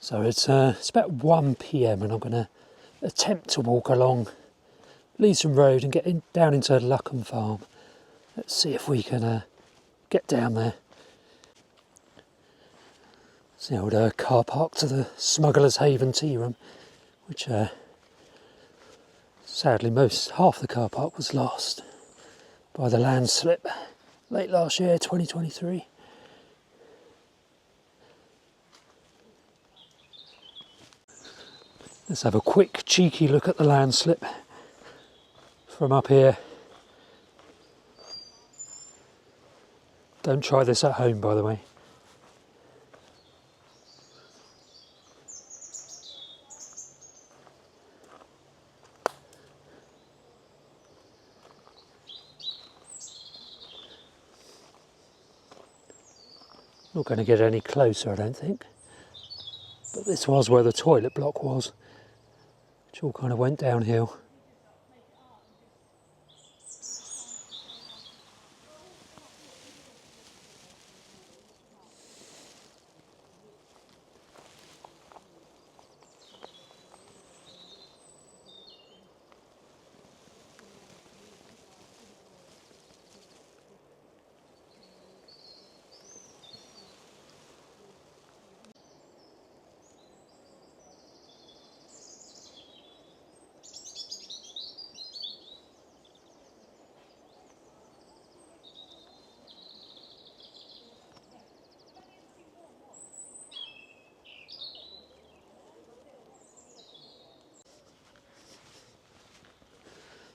So it's about 1 PM and I'm going to attempt to walk along Leeson Road and get down into Luccombe Farm. Let's see if we can get down there. It's the old car park to the Smuggler's Haven tea room, which sadly half the car park was lost by the landslip late last year, 2023. Let's have a quick cheeky look at the landslip from up here. Don't try this at home, by the way. Not going to get any closer, I don't think. But this was where the toilet block was, which all kind of went downhill.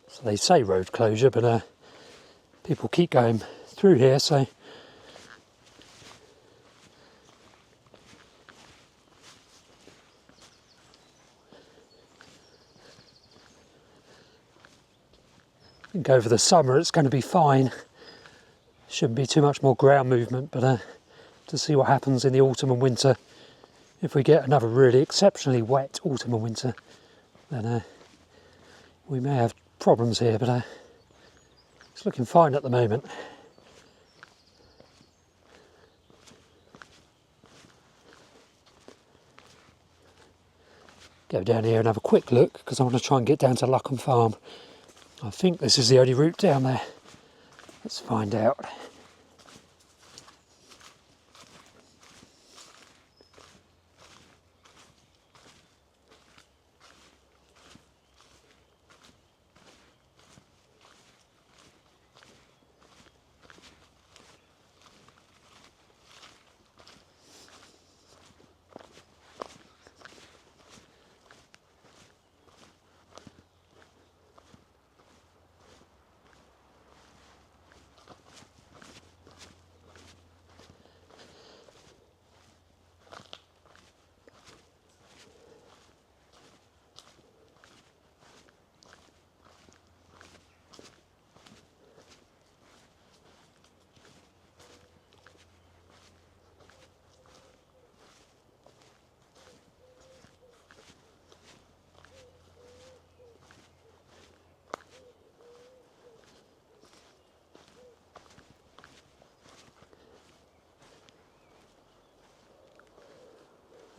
So they say road closure, but people keep going through here, so I think over the summer it's going to be fine. Shouldn't be too much more ground movement, but to see what happens in the autumn and winter. If we get another really exceptionally wet autumn and winter, then we may have problems here, but it's looking fine at the moment. Go down here and have a quick look, because I want to try and get down to Luccombe Farm. I think this is the only route down there. Let's find out.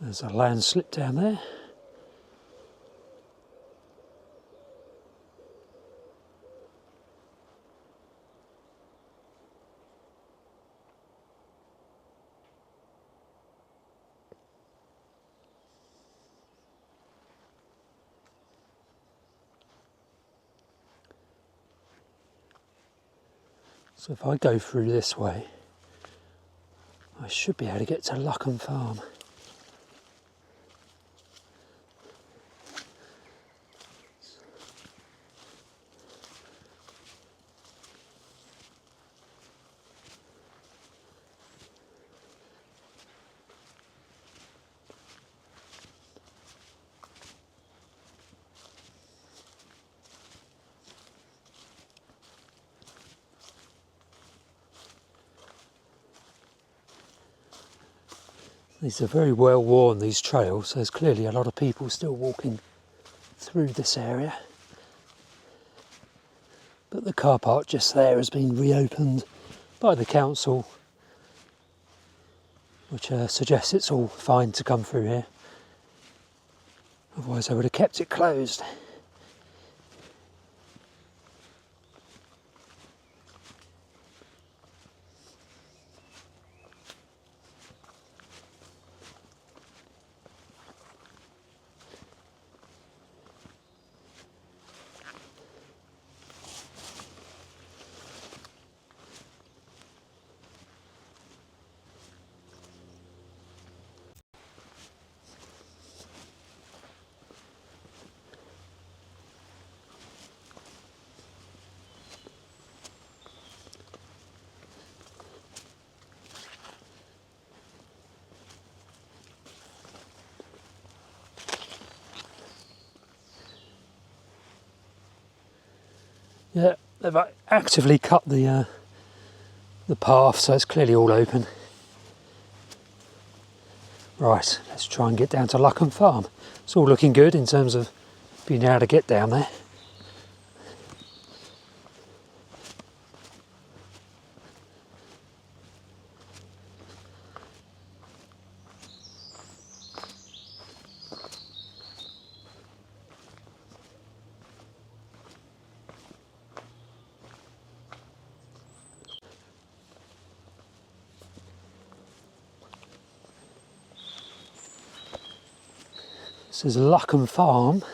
There's a landslip down there. So if I go through this way, I should be able to get to Luccombe Farm. These are very well worn, these trails. There's clearly a lot of people still walking through this area. But the car park just there has been reopened by the council, which suggests it's all fine to come through here. Otherwise I would have kept it closed. Yeah, they've actively cut the path, so it's clearly all open. Right, let's try and get down to Luccombe Farm. It's all looking good in terms of being able to get down there. This is Luccombe Farm,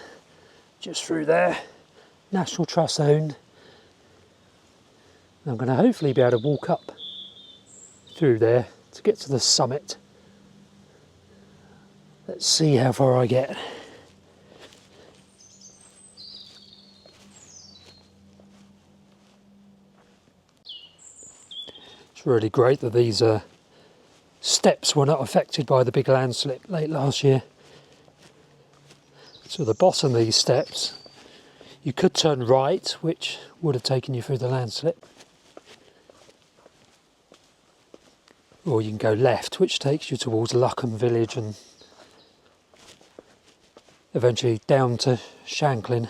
just through there, National Trust owned. I'm going to hopefully be able to walk up through there to get to the summit. Let's see how far I get. It's really great that these steps were not affected by the big landslip late last year. So the bottom of these steps, you could turn right, which would have taken you through the landslip. Or you can go left, which takes you towards Luccombe village and eventually down to Shanklin.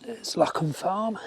There's Luccombe Farm.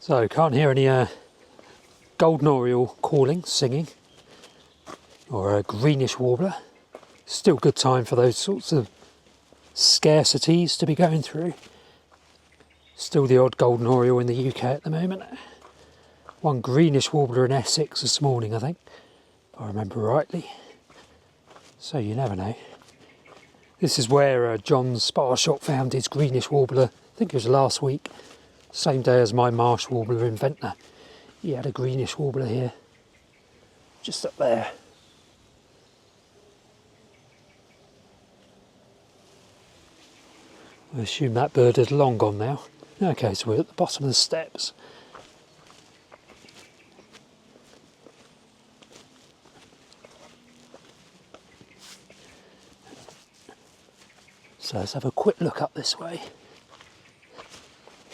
So can't hear any golden oriole calling, singing, or a greenish warbler. Still good time for those sorts of scarcities to be going through. Still the odd golden oriole in the UK at the moment. One greenish warbler in Essex this morning, I think, if I remember rightly. So you never know. This is where John Sparshot found his greenish warbler, I think it was last week. Same day as my marsh warbler in Ventnor. He had a greenish warbler here, just up there. I assume that bird is long gone now. Okay, so we're at the bottom of the steps. So let's have a quick look up this way.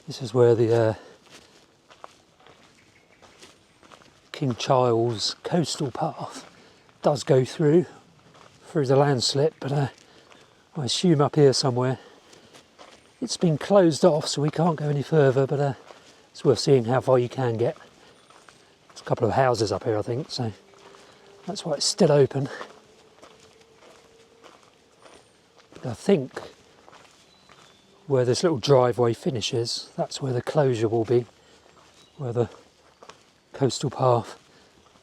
This is where the King Charles coastal path does go through the landslip, but I assume up here somewhere it's been closed off, so we can't go any further, but it's worth seeing how far you can get. There's a couple of houses up here, I think, so that's why it's still open. But I think where this little driveway finishes, that's where the closure will be, where the coastal path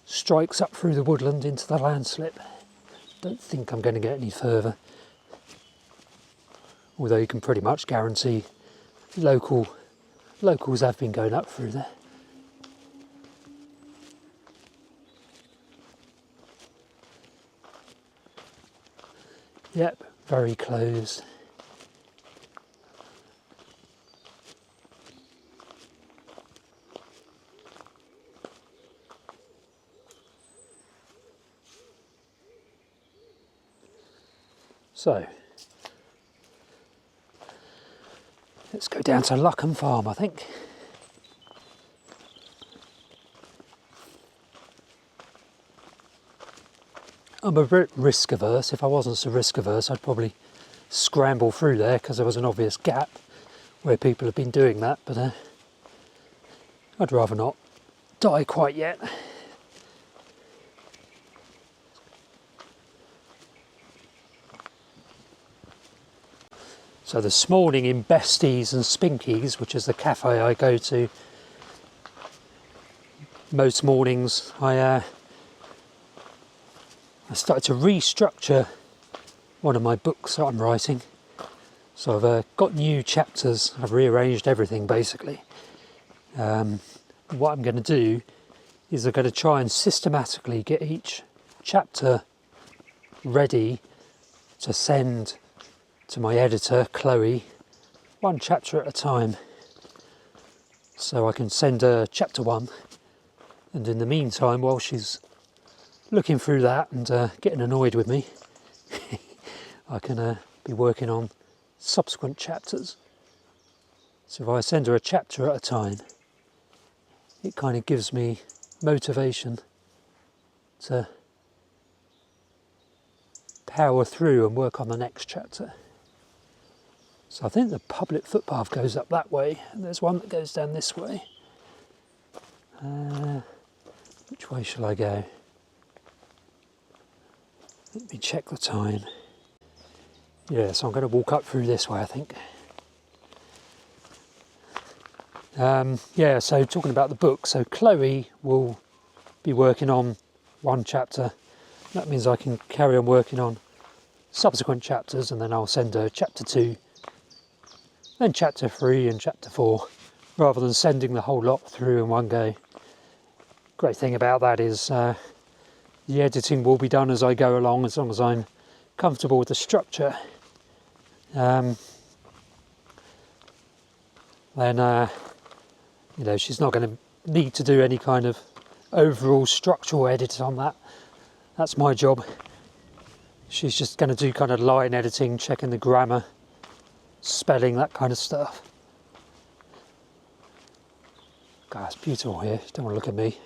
strikes up through the woodland into the landslip. Don't think I'm going to get any further, although you can pretty much guarantee locals have been going up through there. Yep, very closed. So, let's go down to Luccombe Farm, I think. I'm a bit risk averse. If I wasn't so risk averse, I'd probably scramble through there because there was an obvious gap where people have been doing that, but I'd rather not die quite yet. So this morning in Besties and Spinkies, which is the cafe I go to most mornings, I started to restructure one of my books that I'm writing. So I've got new chapters, I've rearranged everything basically. What I'm going to do is I'm going to try and systematically get each chapter ready to send to my editor, Chloe, one chapter at a time. So I can send her chapter 1, and in the meantime, while she's looking through that and getting annoyed with me, I can be working on subsequent chapters. So if I send her a chapter at a time, it kind of gives me motivation to power through and work on the next chapter. So I think the public footpath goes up that way, and there's one that goes down this way. Which way shall I go? Let me check the time. Yeah, so I'm going to walk up through this way, I think. Yeah, so talking about the book, so Chloe will be working on one chapter. That means I can carry on working on subsequent chapters, and then I'll send her chapter 2, then chapter 3 and chapter 4, rather than sending the whole lot through in one go. Great thing about that is the editing will be done as I go along, as long as I'm comfortable with the structure. Then you know, she's not going to need to do any kind of overall structural edit on that. That's my job. She's just going to do kind of line editing, checking the grammar, spelling, that kind of stuff. God, it's beautiful here. Don't want to look at me.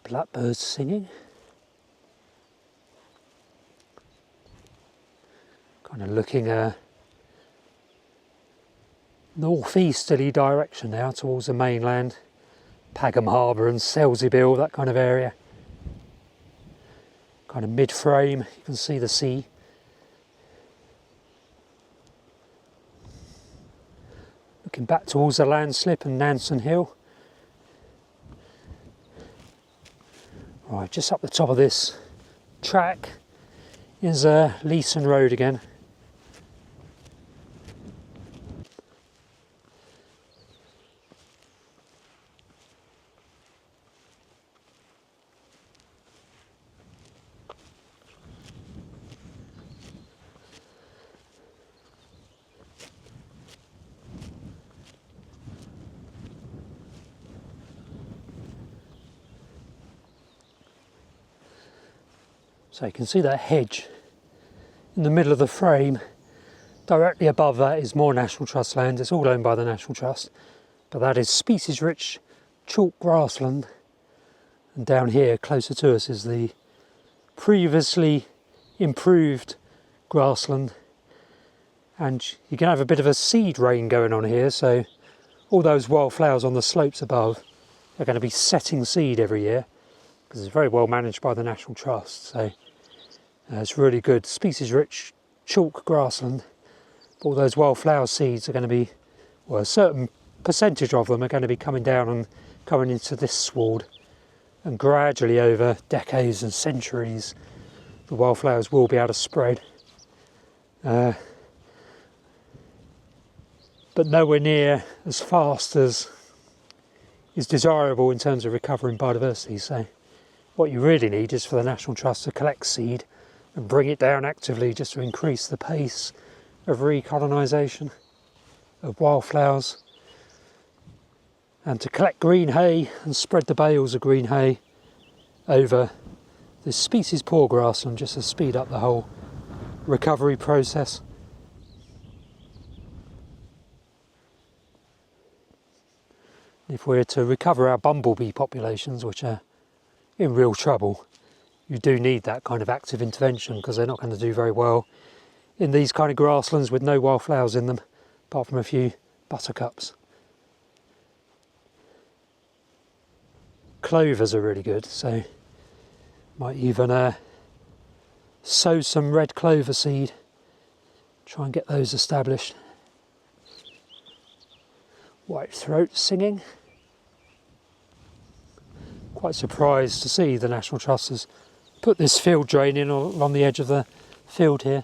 Blackbirds singing. Kind of looking northeasterly direction now towards the mainland. Pagham Harbour and Selseybill, that kind of area. Kind of mid-frame, you can see the sea. Looking back towards the Landslip and Nansen Hill. Right, just up the top of this track is Leeson Road again. So you can see that hedge in the middle of the frame. Directly above that is more National Trust land. It's all owned by the National Trust, but that is species rich chalk grassland. And down here closer to us is the previously improved grassland. And you can have a bit of a seed rain going on here, so all those wildflowers on the slopes above are going to be setting seed every year, because it's very well managed by the National Trust. So it's really good species rich chalk grassland. All those wildflower seeds are going to be, well, a certain percentage of them are going to be coming down and coming into this sward, and gradually over decades and centuries the wildflowers will be able to spread, but nowhere near as fast as is desirable in terms of recovering biodiversity. So what you really need is for the National Trust to collect seed and bring it down actively, just to increase the pace of recolonisation of wildflowers, and to collect green hay and spread the bales of green hay over this species poor grassland, just to speed up the whole recovery process. If we're to recover our bumblebee populations, which are in real trouble, you do need that kind of active intervention, because they're not going to do very well in these kind of grasslands with no wildflowers in them, apart from a few buttercups. Clovers are really good, so might even sow some red clover seed, try and get those established. White throat singing. Quite surprised to see the National Trust has put this field drain in along the edge of the field here.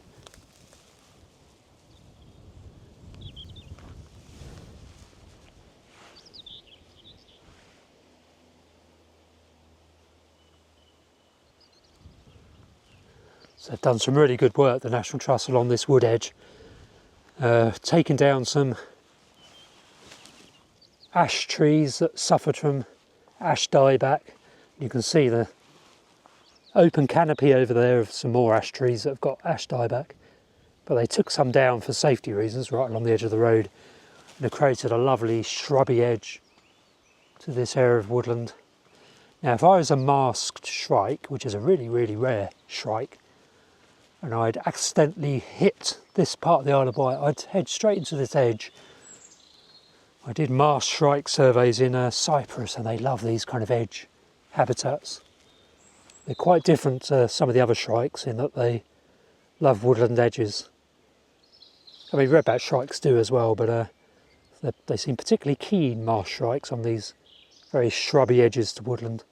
So they've done some really good work, the National Trust, along this wood edge, taken down some ash trees that suffered from ash dieback. You can see the open canopy over there of some more ash trees that have got ash dieback, but they took some down for safety reasons right along the edge of the road, and have created a lovely shrubby edge to this area of woodland. Now if I was a masked shrike, which is a really, really rare shrike, and I'd accidentally hit this part of the Isle of Wight, I'd head straight into this edge. I did masked shrike surveys in Cyprus, and they love these kind of edge habitats. They're quite different to some of the other shrikes in that they love woodland edges. I mean, redback shrikes do as well, but they seem particularly keen, marsh shrikes, on these very shrubby edges to woodland.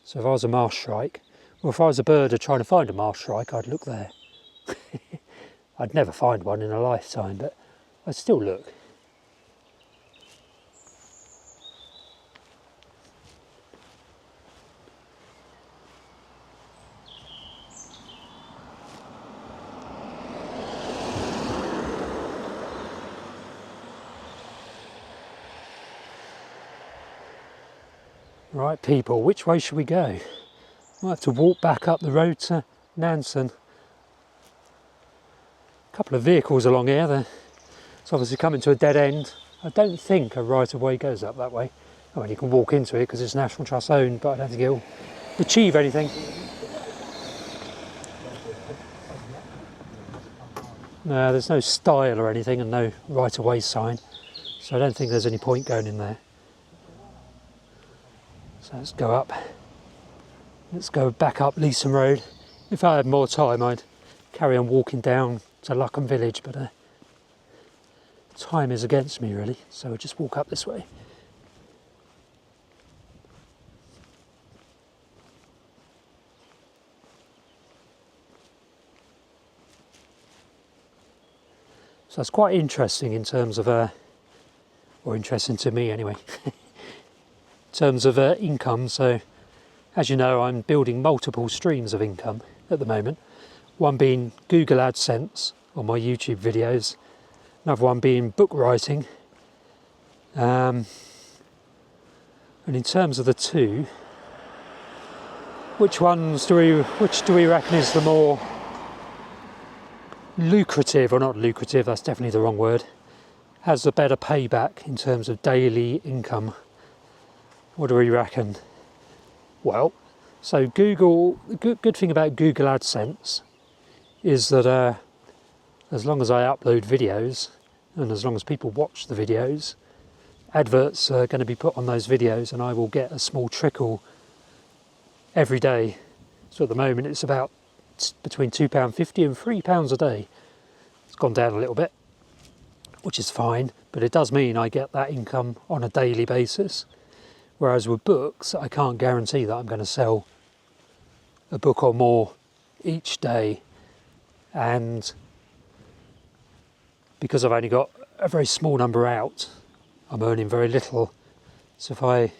So if I was a marsh shrike, or if I was a bird trying to find a marsh shrike, I'd look there. I'd never find one in a lifetime, but I'd still look. Right people, which way should we go? Might have to walk back up the road to Nansen. A couple of vehicles along here, it's obviously coming to a dead end. I don't think a right of way goes up that way. I mean, you can walk into it because it's National Trust owned, but I don't think it'll achieve anything. No, there's no style or anything and no right-of-way sign, so I don't think there's any point going in there. So let's go up. Let's go back up Leeson Road. If I had more time, I'd carry on walking down to Luccombe Village, but time is against me really, so we'll just walk up this way. So it's quite interesting in terms of, or interesting to me anyway, in terms of income. So as you know, I'm building multiple streams of income at the moment. One being Google AdSense on my YouTube videos, another one being book writing. And in terms of the two, which do we reckon is the more lucrative, or not lucrative, that's definitely the wrong word, has the better payback in terms of daily income? What do we reckon? Well, so Google, the good thing about Google AdSense is that as long as I upload videos and as long as people watch the videos, adverts are going to be put on those videos and I will get a small trickle every day. So at the moment it's about between £2.50 and £3 a day. It's gone down a little bit, which is fine, but it does mean I get that income on a daily basis. Whereas with books, I can't guarantee that I'm going to sell a book or more each day, and because I've only got a very small number out, I'm earning very little. So if I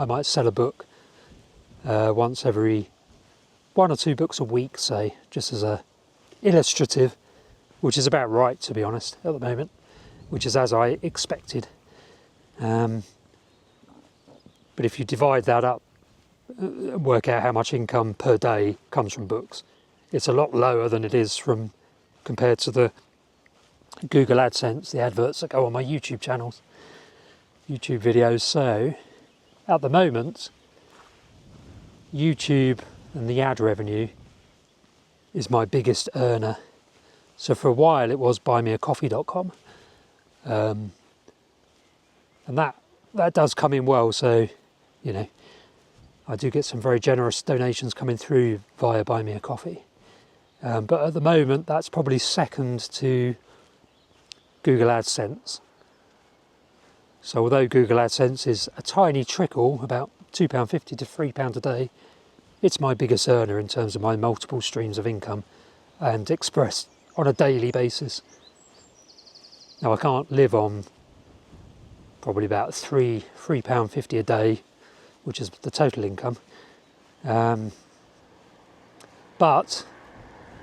might sell a book once every 1 or 2 books a week, say, just as a illustrative, which is about right to be honest at the moment, which is as I expected. But if you divide that up, work out how much income per day comes from books, it's a lot lower than it is from compared to the Google AdSense, the adverts that go on my YouTube channels, YouTube videos. So at the moment, YouTube and the ad revenue is my biggest earner. So for a while it was buymeacoffee.com, and that does come in well. So I do get some very generous donations coming through via Buy Me a Coffee, but at the moment that's probably second to Google AdSense. So although Google AdSense is a tiny trickle, about £2.50 to £3 a day, it's my biggest earner in terms of my multiple streams of income and expressed on a daily basis. Now I can't live on probably about £3.50 a day, which is the total income. But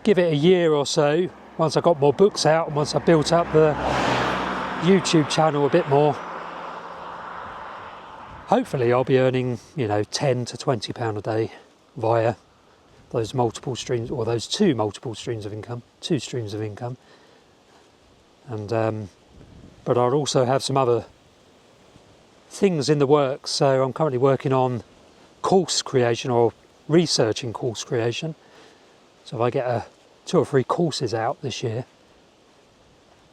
give it a year or so, once I got more books out and once I built up the YouTube channel a bit more, hopefully I'll be earning, £10 to £20 a day via those multiple streams, or those two streams of income. And but I'll also have some other things in the works. So I'm currently working on course creation, or researching course creation. So if I get 2 or 3 courses out this year,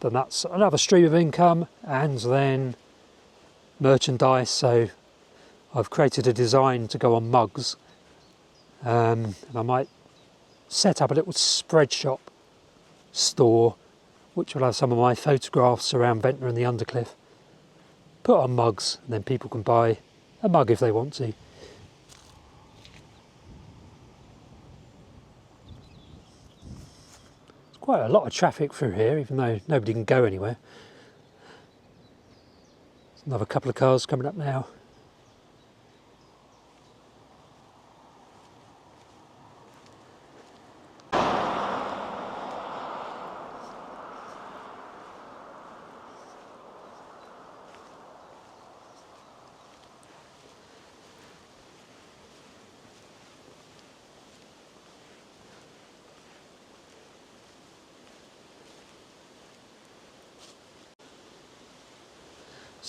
then that's another stream of income. And then merchandise. So I've created a design to go on mugs, and I might set up a little spread shop store which will have some of my photographs around Ventnor and the Undercliff put on mugs, and then people can buy a mug if they want to. There's quite a lot of traffic through here, even though nobody can go anywhere. There's another couple of cars coming up now.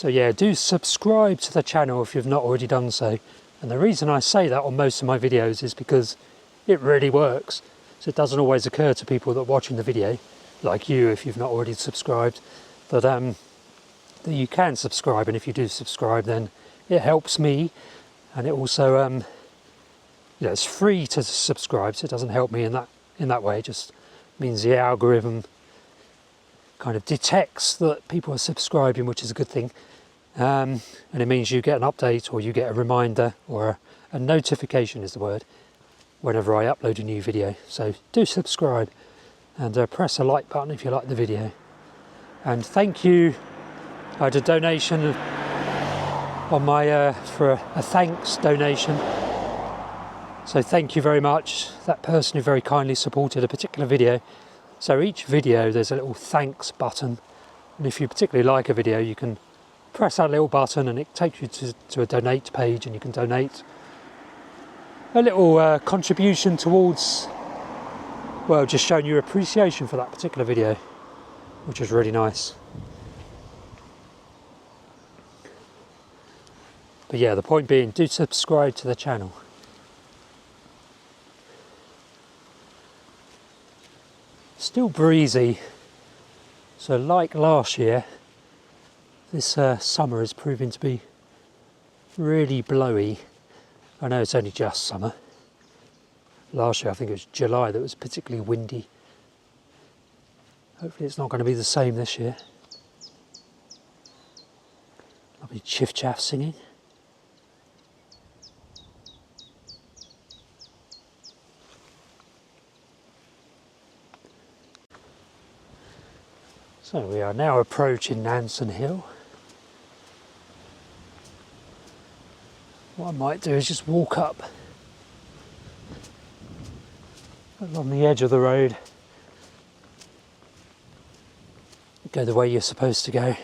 So yeah, do subscribe to the channel if you've not already done so. And the reason I say that on most of my videos is because it really works. So it doesn't always occur to people that are watching the video, like you if you've not already subscribed, that you can subscribe, and if you do subscribe then it helps me, and it also you know, it's free to subscribe, so it doesn't help me in that way. It just means the algorithm kind of detects that people are subscribing, which is a good thing, and it means you get an update, or you get a reminder, or a notification is the word, whenever I upload a new video. So do subscribe, and press a like button if you like the video. And thank you. I had a donation on my for a thanks donation, so thank you very much, that person who very kindly supported a particular video. So each video there's a little thanks button, and if you particularly like a video you can press that little button and it takes you to a donate page, and you can donate a little contribution towards, well, just showing your appreciation for that particular video, which is really nice. But yeah, the point being, do subscribe to the channel. Still breezy, so like last year, this summer is proving to be really blowy. I know it's only just summer. Last year I think it was July that was particularly windy. Hopefully it's not going to be the same this year. Lovely chiff chaff singing. So we are now approaching Nansen Hill. What I might do is just walk up along the edge of the road, go the way you're supposed to go.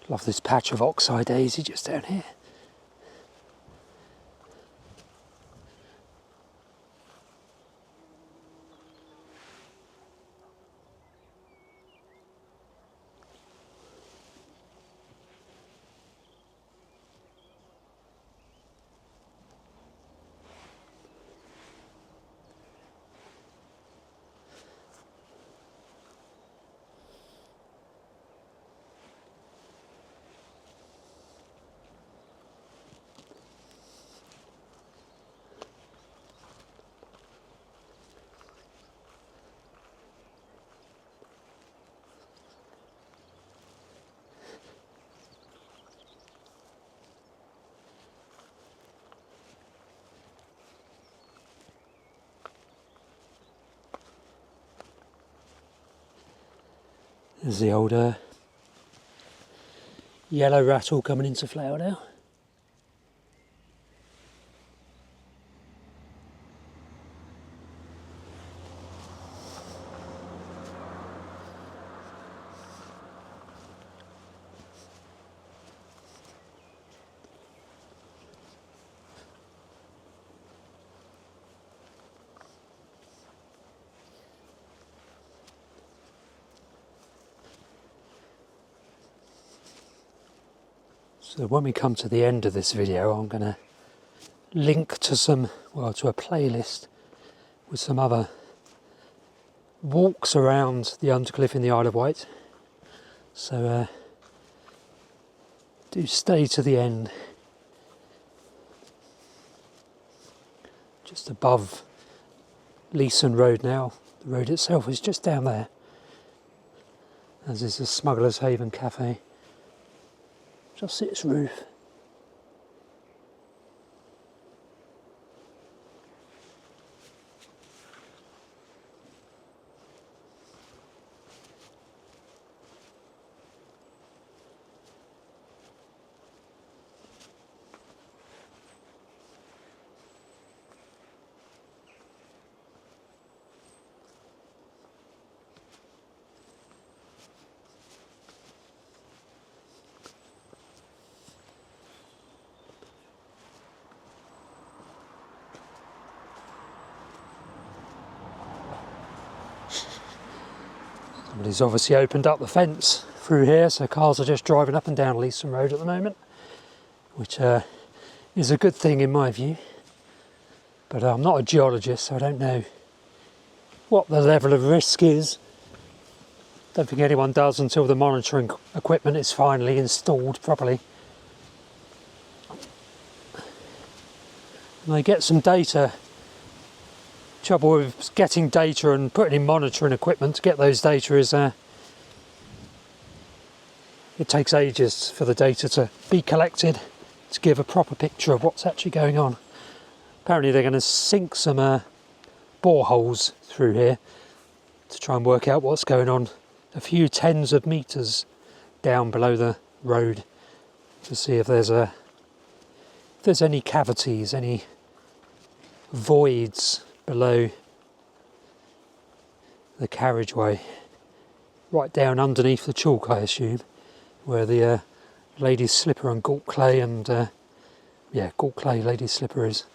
Love this patch of oxeye daisy just down here. There's the old yellow rattle coming into flower now. So when we come to the end of this video, I'm going to link to to a playlist with some other walks around the undercliff in the Isle of Wight. So do stay to the end. Just above Leeson Road now. The road itself is just down there, as is the Smuggler's Haven Cafe. Just see its roof. Somebody's obviously opened up the fence through here, so cars are just driving up and down Leeson Road at the moment, which is a good thing in my view. But I'm not a geologist, so I don't know what the level of risk is. Don't think anyone does until the monitoring equipment is finally installed properly. And they get some data. Trouble with getting data and putting in monitoring equipment to get those data is it takes ages for the data to be collected to give a proper picture of what's actually going on. Apparently they're going to sink some boreholes through here to try and work out what's going on a few tens of metres down below the road to see if there's any cavities, any voids below the carriageway, right down underneath the chalk, I assume, where the Lady's Slipper and Galt Clay and Galt Clay Lady's Slipper is.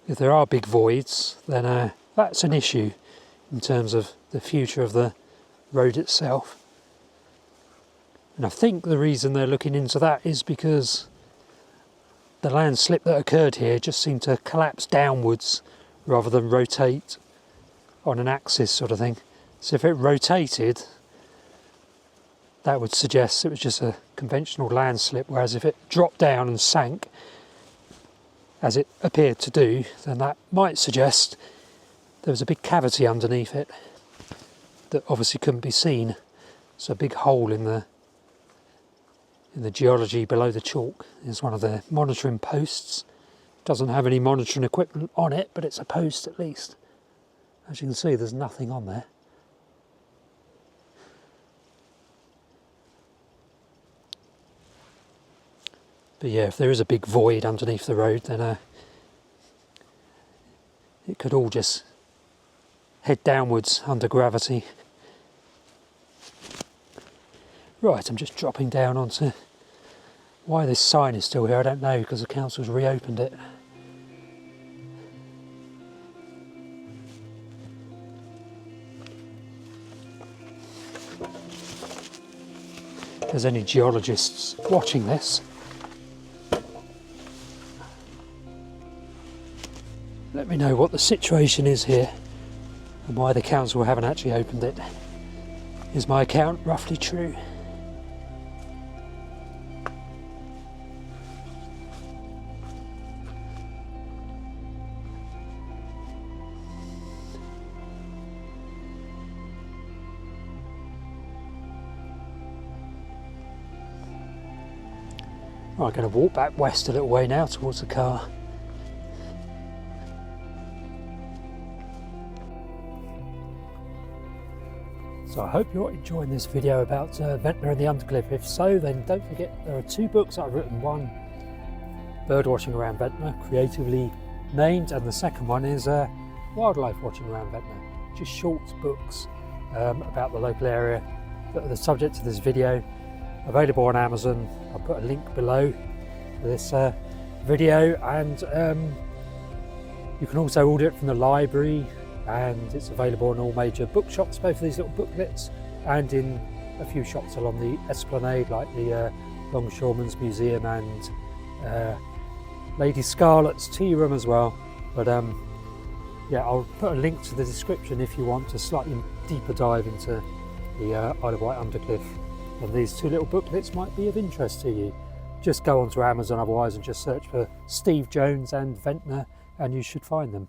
If there are big voids, then that's an issue in terms of the future of the road itself. And I think the reason they're looking into that is because the landslip that occurred here just seemed to collapse downwards rather than rotate on an axis sort of thing. So if it rotated, that would suggest it was just a conventional landslip, whereas if it dropped down and sank, as it appeared to do, then that might suggest there was a big cavity underneath it that obviously couldn't be seen. So a big hole in the geology below the chalk is one of the monitoring posts. Doesn't have any monitoring equipment on it, but it's a post at least. As you can see, there's nothing on there. But yeah, if there is a big void underneath the road, then it could all just head downwards under gravity. Right, I'm just dropping down onto why this sign is still here. I don't know, because the council's reopened it. If there's any geologists watching this, let me know what the situation is here and why the council haven't actually opened it. Is my account roughly true? Right, I'm going to walk back west a little way now towards the car. So I hope you're enjoying this video about Ventnor and the Undercliff. If so, then don't forget there are 2 books I've written. One, Birdwatching around Ventnor, creatively named, and the second one is Wildlife Watching around Ventnor. Just short books about the local area that are the subject of this video. Available on Amazon. I'll put a link below this video, and you can also order it from the library, and it's available in all major bookshops, both of these little booklets, and in a few shops along the Esplanade like the Longshoremen's Museum and Lady Scarlett's Tea Room as well. But yeah, I'll put a link to the description if you want a slightly deeper dive into the Isle of Wight Undercliff, and these 2 little booklets might be of interest to you. Just go onto Amazon otherwise and just search for Steve Jones and Ventnor and you should find them.